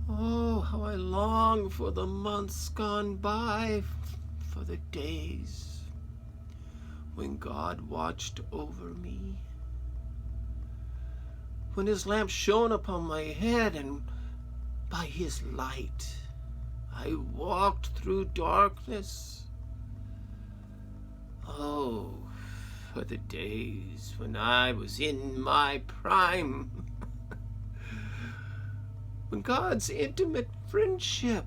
Oh, how I long for the months gone by, for the days when God watched over me, when his lamp shone upon my head, and by his light I walked through darkness. Oh, for the days when I was in my prime, when God's intimate friendship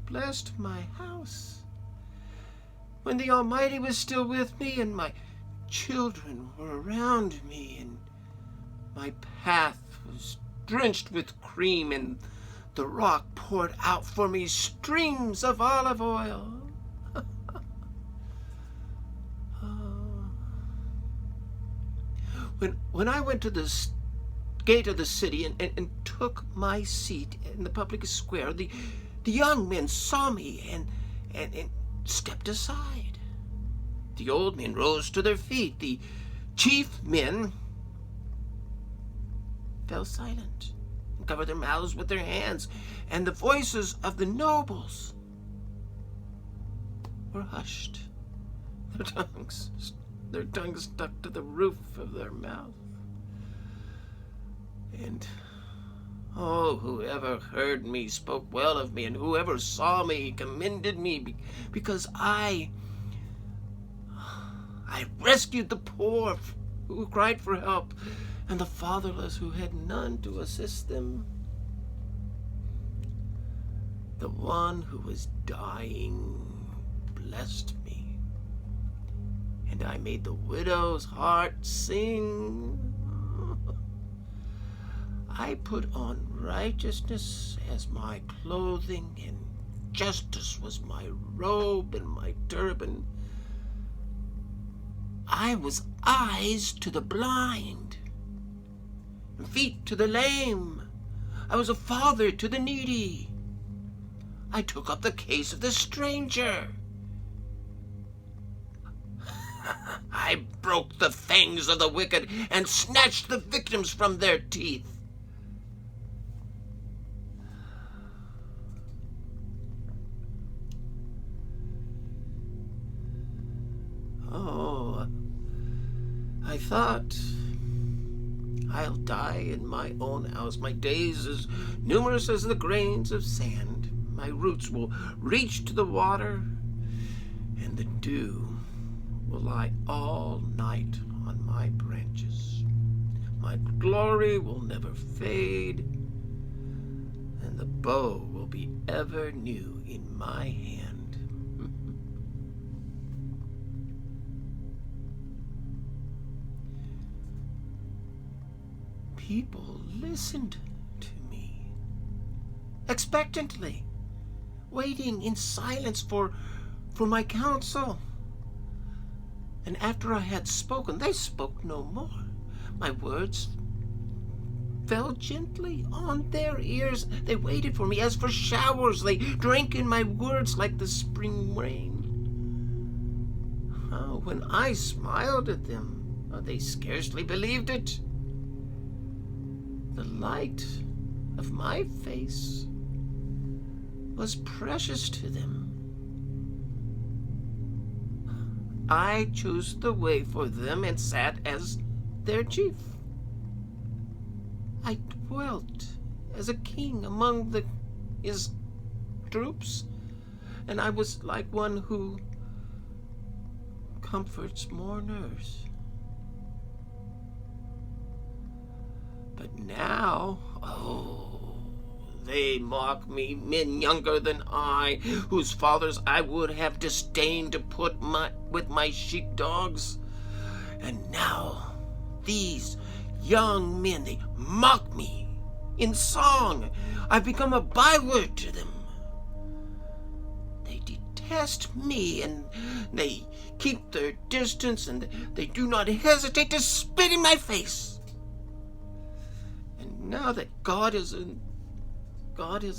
blessed my house, when the Almighty was still with me and my children were around me, and my path was drenched with cream, and the rock poured out for me streams of olive oil. When I went to the gate of the city and took my seat in the public square, the young men saw me and stepped aside. The old men rose to their feet. The chief men fell silent and covered their mouths with their hands, and the voices of the nobles were hushed. Their tongues stuck to the roof of their mouth. And whoever heard me spoke well of me, and whoever saw me commended me, because I rescued the poor who cried for help, and the fatherless who had none to assist them. The one who was dying blessed me, and I made the widow's heart sing. I put on righteousness as my clothing, and justice was my robe and my turban. I was eyes to the blind, and feet to the lame. I was a father to the needy. I took up the case of the stranger. I broke the fangs of the wicked and snatched the victims from their teeth. Oh, I thought, I'll die in my own house, my days as numerous as the grains of sand. My roots will reach to the water, and the dew will lie all night on my branches. My glory will never fade, and the bow will be ever new in my hand. People listened to me expectantly, waiting in silence for my counsel. And after I had spoken, they spoke no more. My words fell gently on their ears. They waited for me as for showers. They drank in my words like the spring rain. When I smiled at them, they scarcely believed it. The light of my face was precious to them. I chose the way for them and sat as their chief. I dwelt as a king among his troops, and I was like one who comforts mourners. But now, they mock me, men younger than I, whose fathers I would have disdained to put with my sheepdogs. And now, these young men, they mock me in song. I've become a byword to them. They detest me, and they keep their distance, and they do not hesitate to spit in my face. And now that God has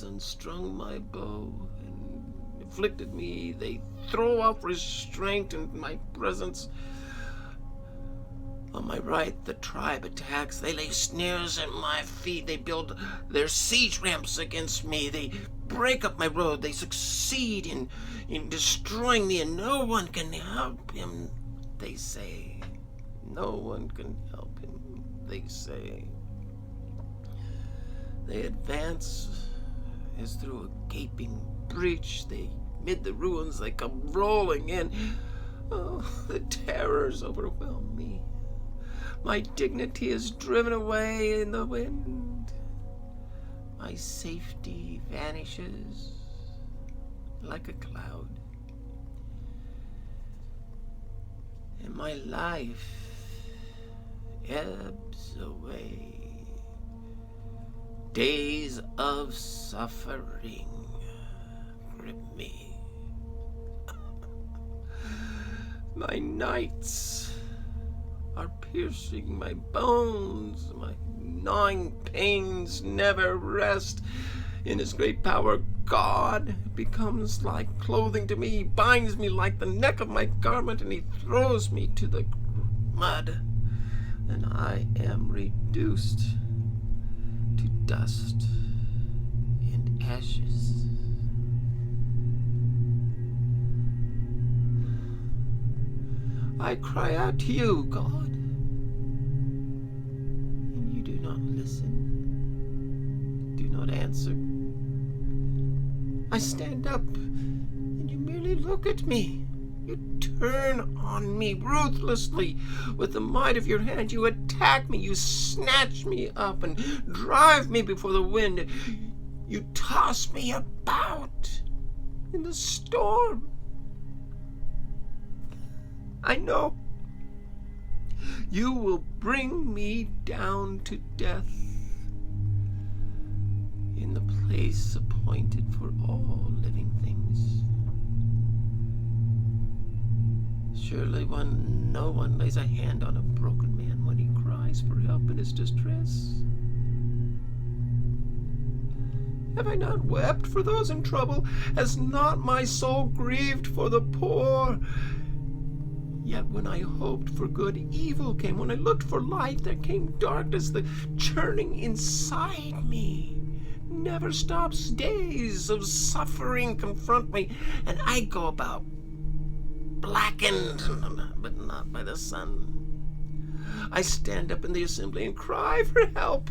unstrung my bow and afflicted me, they throw off restraint in my presence. On my right, the tribe attacks. They lay snares at my feet. They build their siege ramps against me. They break up my road. They succeed in destroying me, and no one can help him, they say. No one can help him, they say. They advance as through a gaping breach. Amid the ruins, they come rolling in. Oh, the terrors overwhelm me. My dignity is driven away in the wind. My safety vanishes like a cloud. And my life ebbs away. Days of suffering grip me. My nights are piercing my bones. My gnawing pains never rest. In his great power, God becomes like clothing to me. He binds me like the neck of my garment, and he throws me to the mud, and I am reduced to dust and ashes. I cry out to you, God, and you do not listen, do not answer. I stand up, and you merely look at me. You turn on me ruthlessly. With the might of your hand, you attack me. You snatch me up and drive me before the wind. You toss me about in the storm. I know you will bring me down to death in the place appointed for all living things. Surely no one lays a hand on a broken man when he cries for help in his distress. Have I not wept for those in trouble? Has not my soul grieved for the poor? Yet when I hoped for good, evil came. When I looked for light, there came darkness. The churning inside me never stops. Days of suffering confront me, and I go about blackened, but not by the sun. I stand up in the assembly and cry for help.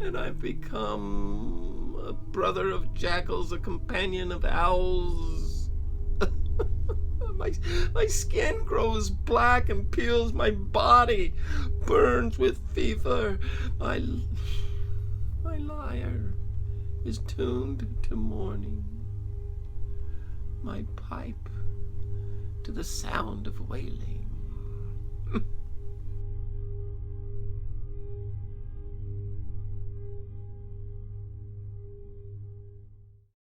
And I've become a brother of jackals, a companion of owls. My skin grows black and peels. My body burns with fever. My lyre is tuned to mourning. My pipe to the sound of wailing.